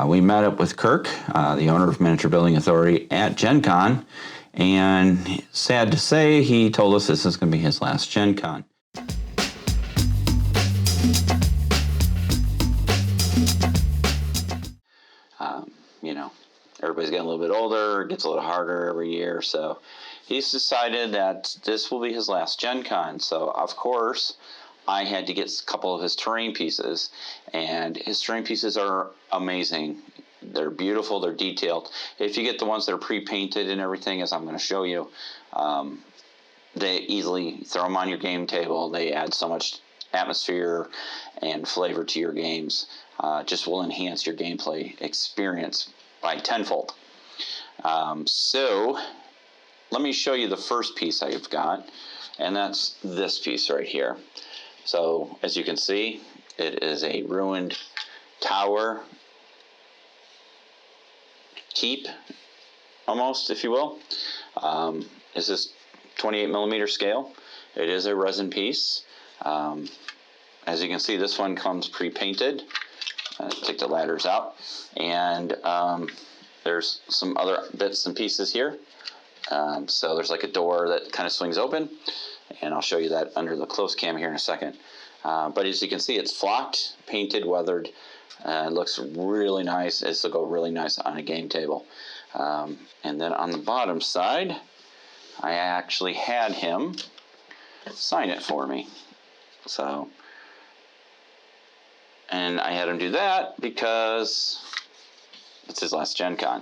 We met up with Kirk, the owner of Miniature Building Authority, at Gen Con, and sad to say, he told us this is going to be his last Gen Con. You know, everybody's getting a little bit older, it gets a little harder every year, so he's decided that this will be his last Gen Con. So, of course, I had to get a couple of his terrain pieces, and his terrain pieces are amazing. They're beautiful, they're detailed. If you get the ones that are pre-painted and everything, as I'm going to show you, they easily throw them on your game table. They add so much atmosphere and flavor to your games. Just will enhance your gameplay experience by tenfold. So let me show you the first piece I've got, and that's this piece right here. So as you can see, it is a ruined tower, keep, almost, if you will. This is 28 millimeter scale. It is a resin piece. As you can see, this one comes pre-painted. Take the ladders out, and there's some other bits and pieces here. So there's like a door that kind of swings open, and I'll show you that under the close cam here in a second. But as you can see, it's flocked, painted, weathered. It looks really nice. This will go really nice on a game table. And then on the bottom side, I actually had him sign it for me. So, and I had him do that because it's his last Gen Con.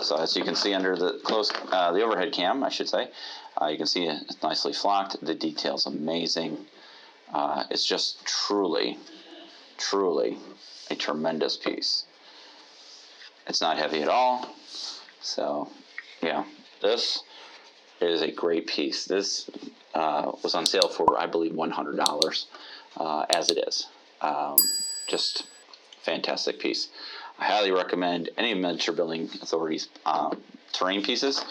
So as you can see under the the overhead cam, I should say, you can see it's nicely flocked. The detail's amazing. It's just truly a tremendous piece. It's not heavy at all. So yeah, this is a great piece. This was on sale for, I believe, $100 as it is. Just fantastic piece. I highly recommend any Miniature Building Authority's terrain pieces.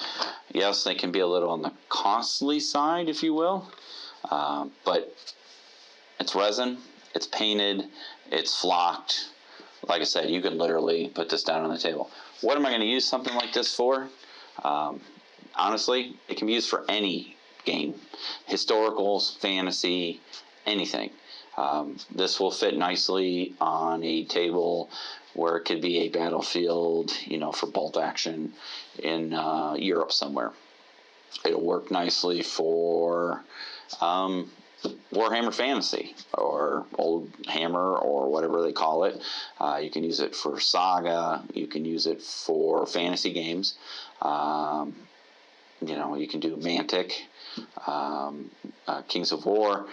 Yes, they can be a little on the costly side, if you will, but it's resin, it's painted, it's flocked. Like I said, you can literally put this down on the table. What am I going to use something like this for? Honestly, it can be used for any game. Historicals, fantasy, anything. This will fit nicely on a table where it could be a battlefield, you know, for bolt action in Europe somewhere. It'll work nicely for Warhammer Fantasy or Old Hammer or whatever they call it. You can use it for Saga. You can use it for fantasy games. You know, you can do Mantic, Kings of War.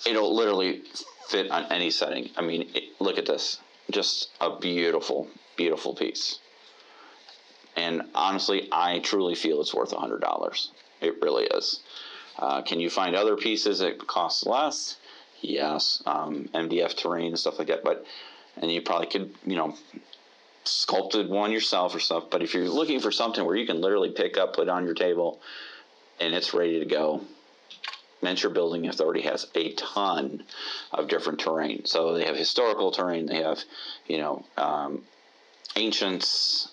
It'll literally fit on any setting. I mean, look at this. Just a beautiful, beautiful piece. And honestly, I truly feel it's worth $100. It really is. Can you find other pieces that cost less? Yes. MDF terrain and stuff like that. And you probably could, you know, sculpted one yourself or stuff. But if you're looking for something where you can literally pick up, put on your table, and it's ready to go, Miniature Building Authority has a ton of different terrain. So they have historical terrain, they have, you know, ancients,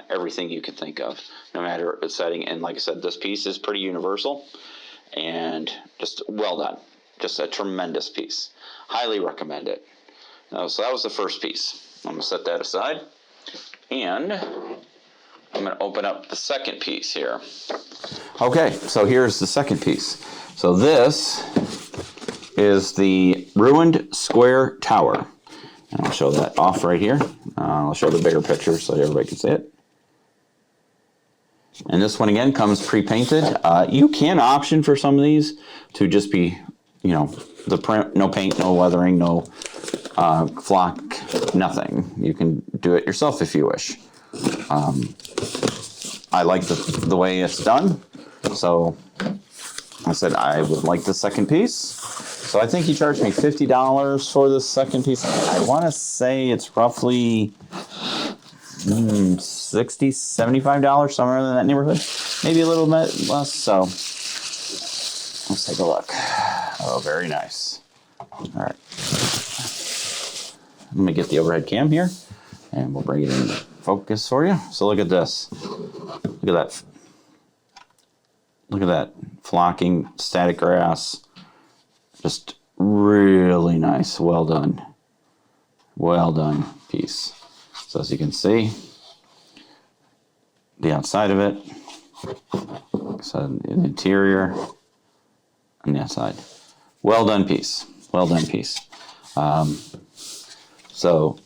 everything you can think of, no matter the setting. And like I said, this piece is pretty universal and just well done. Just a tremendous piece. Highly recommend it. So that was the first piece. I'm going to set that aside. And I'm going to open up the second piece here. Okay, so here's the second piece. So this is the ruined square tower. And I'll show that off right here. I'll show the bigger picture so everybody can see it. And this one again comes pre-painted. You can option for some of these to just be, you know, the print, no paint, no weathering, no flock, nothing. You can do it yourself if you wish. I like the way it's done, so I said I would like the second piece. So I think he charged me $50 for this second piece. I want to say it's roughly $60, $75, somewhere in that neighborhood. Maybe a little bit less, so let's take a look. Oh, very nice. All right. Let me get the overhead cam here, And we'll bring it into focus for you. So look at this. Look at that. Look at that. Flocking static grass. Just really nice. Well done. Well done piece. So as you can see, the outside of it. So the interior on the outside. Well done piece. Well done piece. So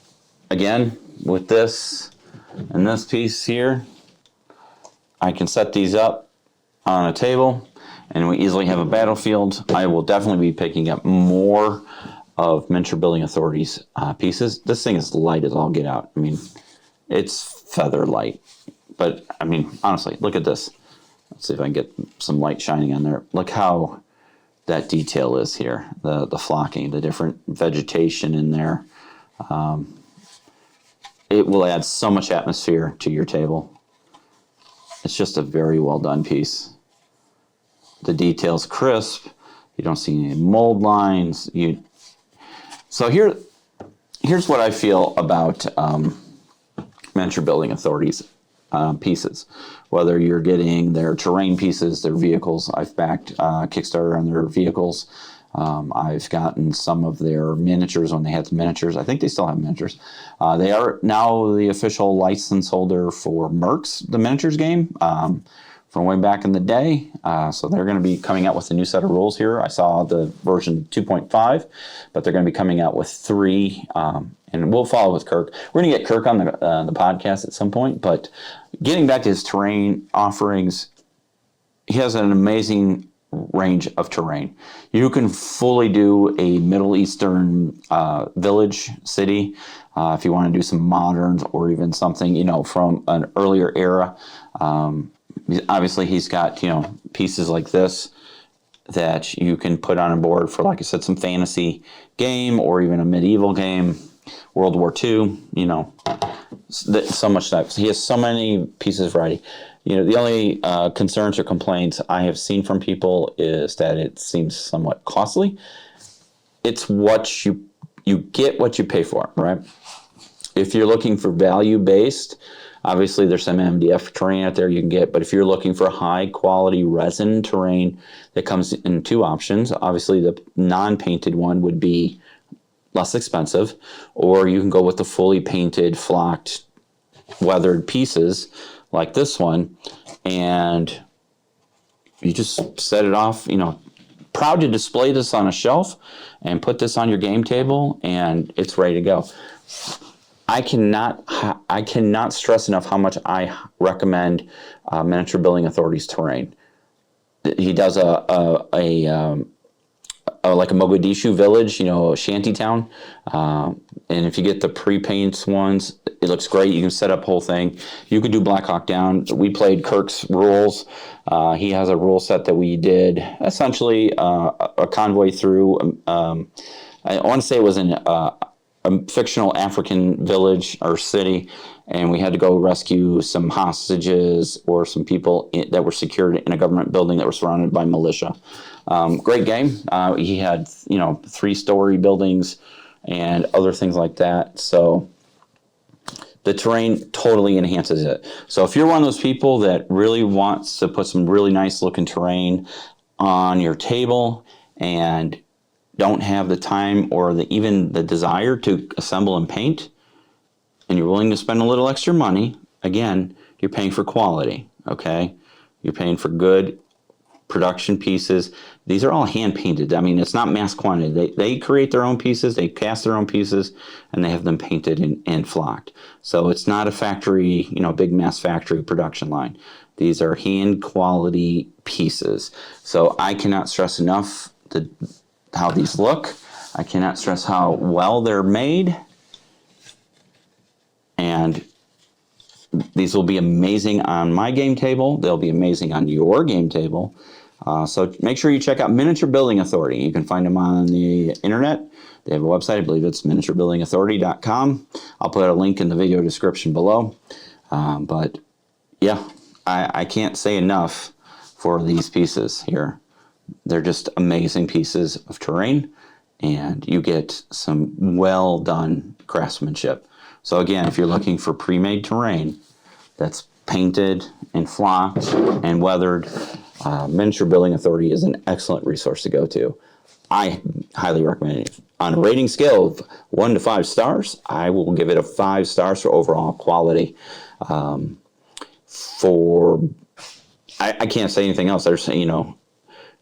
again, with this and this piece here, I can set these up on a table and we easily have a battlefield. I will definitely be picking up more of Miniature Building Authority's pieces. This thing is light as all get out. I mean, it's feather light. But, I mean, honestly, look at this. Let's see if I can get some light shining on there. Look how that detail is here. The flocking, the different vegetation in there. It will add so much atmosphere to your table. It's just a very well done piece. The detail's crisp. You don't see any mold lines. So here's what I feel about Miniature Building Authority's pieces. Whether you're getting their terrain pieces, their vehicles. I've backed Kickstarter on their vehicles. I've gotten some of their miniatures when they had the miniatures. I think they still have miniatures. They are now the official license holder for Mercs, the miniatures game, from way back in the day. So they're going to be coming out with a new set of rules here. I saw the version 2.5, but they're going to be coming out with 3, and we'll follow with Kirk. We're going to get Kirk on the podcast at some point, but getting back to his terrain offerings, he has an amazing range of terrain. You can fully do a Middle Eastern village city if you want to do some moderns or even something, you know, from an earlier era. Obviously, he's got, you know, pieces like this that you can put on a board for, like I said, some fantasy game or even a medieval game, World War II, you know, so much stuff. He has so many pieces of variety. You know, the only concerns or complaints I have seen from people is that it seems somewhat costly. It's what you get what you pay for, right? If you're looking for value-based, obviously there's some MDF terrain out there you can get, but if you're looking for high-quality resin terrain, that comes in 2 options. Obviously, the non-painted one would be less expensive, or you can go with the fully painted, flocked, weathered pieces like this one, and you just set it off, you know, proud to display this on a shelf and put this on your game table, and it's ready to go. I cannot stress enough how much I recommend Miniature Building Authority's terrain. He does like a Mogadishu village, you know, a shanty town. And if you get the pre-paint ones, it looks great. You can set up whole thing. You could do Black Hawk Down. We played Kirk's rules. He has a rule set that we did, essentially a convoy through, I want to say it was in a fictional African village or city, and we had to go rescue some hostages or some people that were secured in a government building that were surrounded by militia. Great game. He had, you know, 3-story buildings and other things like that. So the terrain totally enhances it. So if you're one of those people that really wants to put some really nice looking terrain on your table and don't have the time or even the desire to assemble and paint, and you're willing to spend a little extra money, again, you're paying for quality, okay? You're paying for good production pieces. These are all hand painted. I mean, it's not mass quantity. They create their own pieces, they cast their own pieces, and they have them painted and flocked. So it's not a factory, you know, big mass factory production line. These are hand quality pieces. So I cannot stress enough how these look. I cannot stress how well they're made. And these will be amazing on my game table. They'll be amazing on your game table. So make sure you check out Miniature Building Authority. You can find them on the internet. They have a website. I believe it's miniaturebuildingauthority.com. I'll put a link in the video description below. But yeah, I can't say enough for these pieces here. They're just amazing pieces of terrain, and you get some well done craftsmanship. So again, if you're looking for pre-made terrain that's painted and flocked and weathered, Miniature Building Authority is an excellent resource to go to. I highly recommend it. On a rating scale of 1 to 5 stars, I will give it a 5 stars for overall quality. I can't say anything else. There's, like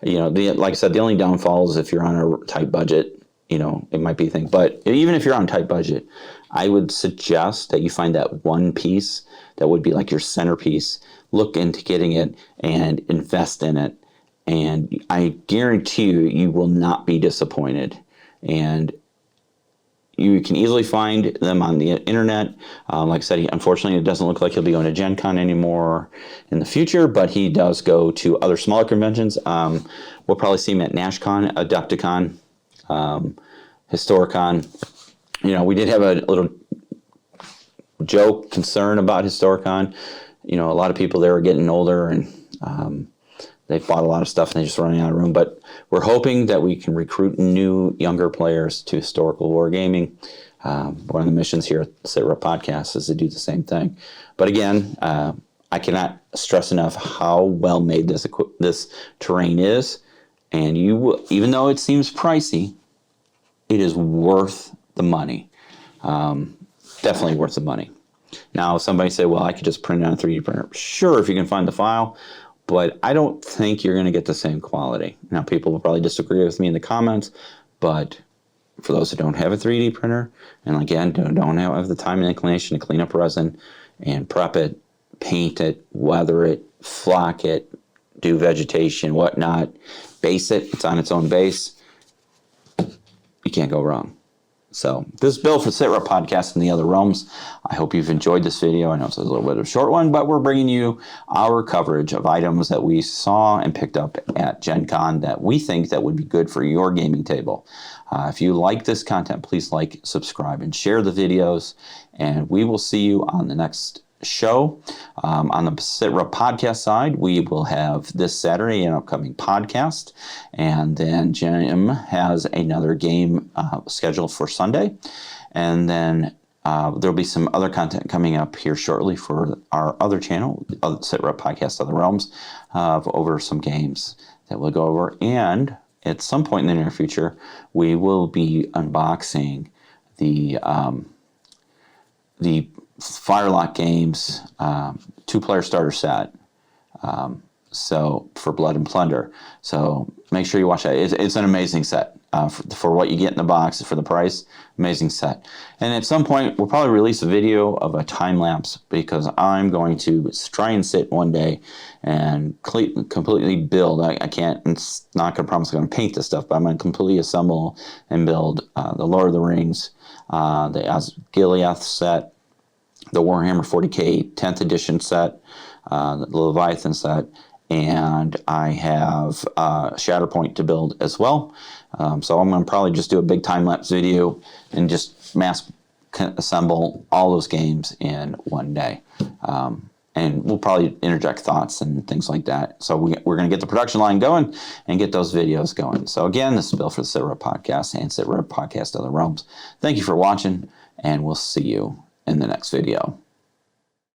I said, the only downfall is if you're on a tight budget, it might be a thing. But even if you're on a tight budget, I would suggest that you find that one piece that would be like your centerpiece. Look into getting it and invest in it. And I guarantee you will not be disappointed. And you can easily find them on the internet. Like I said, unfortunately, it doesn't look like he'll be going to Gen Con anymore in the future, but he does go to other smaller conventions. We'll probably see him at NashCon, Adepticon, Historicon. We did have a little joke concern about Historicon. A lot of people there are getting older and they've bought a lot of stuff and they're just running out of room. But we're hoping that we can recruit new, younger players to historical wargaming. One of the missions here at the SITREP podcast is to do the same thing. But again, I cannot stress enough how well made this terrain is. And even though it seems pricey, it is worth the money. Definitely worth the money. Now, somebody say, well, I could just print it on a 3D printer. Sure, if you can find the file. But I don't think you're going to get the same quality. Now, people will probably disagree with me in the comments, but for those who don't have a 3D printer, and again, don't have the time and inclination to clean up resin and prep it, paint it, weather it, flock it, do vegetation, whatnot, base it, it's on its own base, you can't go wrong. So this is Bill for SITREP Podcast in the Other Realms. I hope you've enjoyed this video. I know it's a little bit of a short one, but we're bringing you our coverage of items that we saw and picked up at Gen Con that we think that would be good for your gaming table. If you like this content, please like, subscribe, and share the videos. And we will see you on the next show. On the SITREP podcast side, we will have this Saturday an upcoming podcast, and then Jim has another game scheduled for Sunday, and then there'll be some other content coming up here shortly for our other channel, SITREP Podcast Other Realms, over some games that we'll go over, and at some point in the near future, we will be unboxing the Firelock Games 2-player starter set, so for Blood and Plunder. So make sure you watch that. It's an amazing set for what you get in the box for the price. Amazing set. And at some point, we'll probably release a video of a time lapse because I'm going to try and sit one day and completely build. I can't. It's not going to promise I'm going to paint this stuff, but I'm going to completely assemble and build the Lord of the Rings, the Osgiliath set, the Warhammer 40K 10th edition set, the Leviathan set, and I have Shatterpoint to build as well. So I'm going to probably just do a big time-lapse video and just mass assemble all those games in one day. And we'll probably interject thoughts and things like that. So we're going to get the production line going and get those videos going. So again, this is Bill for the SITREP Podcast and SITREP Podcast Other Realms. Thank you for watching, and we'll see you in the next video.